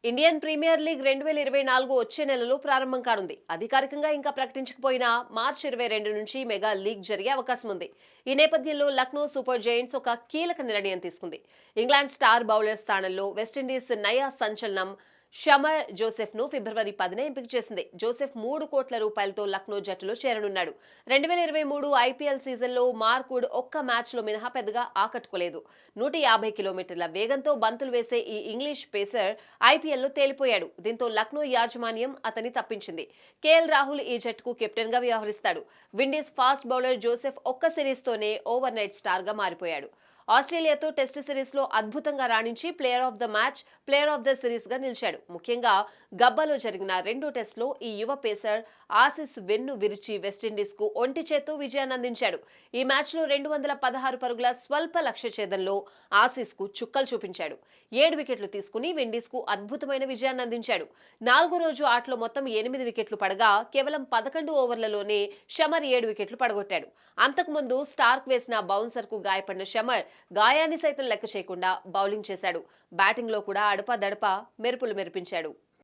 Indian premier league 2024 వచ్చే నెలలో ప్రారంభం కానుంది. అధికారికంగా ఇంకా ప్రకటించకపోయినా మార్చి 22 నుంచి మెగా లీగ్ జరిగే అవకాశం ఉంది. ఈ నేపథ్యంలో లక్నో సూపర్ జైంట్స్ ఒక కీలక నిర్ణయం తీసుకుంది. ఇంగ్లాండ్ స్టార్ బౌలర్ స్థానంలో వెస్టిండీస్ నయా సంచలనం షమర్ జోసెఫ్ ను ఫిబ్రవరి 10న ఎంపిక చేసింది. జోసెఫ్ 3 కోట్ల రూపాయలతో లక్నో జట్టులో చేరనున్నాడు. 2023 ఐపీఎల్ సీజన్లో మార్క్వుడ్ ఒక్క మ్యాచ్లో మినహా పెద్దగా ఆకట్టుకోలేదు. 150 కిలోమీటర్ల వేగంతో బంతులు వేసే ఈ ఇంగ్లీష్ పేసర్ ఐపీఎల్లో తేలిపోయాడు. దీంతో లక్నో యాజమాన్యం అతన్ని తప్పించింది. కేఎల్ రాహుల్ ఈ జట్టుకు కెప్టెన్ గా వ్యవహరిస్తాడు. విండీస్ ఫాస్ట్ బౌలర్ జోసెఫ్ ఒక్క సిరీస్తోనే ఓవర్ నైట్ స్టార్ గా మారిపోయాడు. ఆస్ట్రేలియాతో టెస్ట్ సిరీస్ లో అద్భుతంగా రాణించి player of the match, player of the series గా నిలిచాడు. ముఖ్యంగా గబ్బాలో జరిగిన 2 టెస్టులో ఈ యువ పేసర్ ఆసీస్ వెన్ను విరిచి వెస్టిండీస్ కు ఒంటి చేత్తో విజయాన్ని అందించాడు. ఈ మ్యాచ్ లో 216 పరుగుల స్వల్ప లక్ష్య ఛేదంలో ఆసీస్ కు చుక్కలు చూపించాడు. 7 వికెట్లు తీసుకుని విండీస్ కు అద్భుతమైన విజయాన్ని అందించాడు. 4వ రోజు ఆటలో మొత్తం 8 వికెట్లు పడగా కేవలం 11 ఓవర్లలోనే షమర్ 7 వికెట్లు పడగొట్టాడు. అంతకుముందు స్టార్క్ వేసిన బౌన్సర్ కు గాయపడిన షమర్ గాయాన్ని సైతం లెక్క చేయకుండా బౌలింగ్ చేశాడు. బ్యాటింగ్ లో కూడా అడపాదడపా మెరుపులు మెరిపించాడు.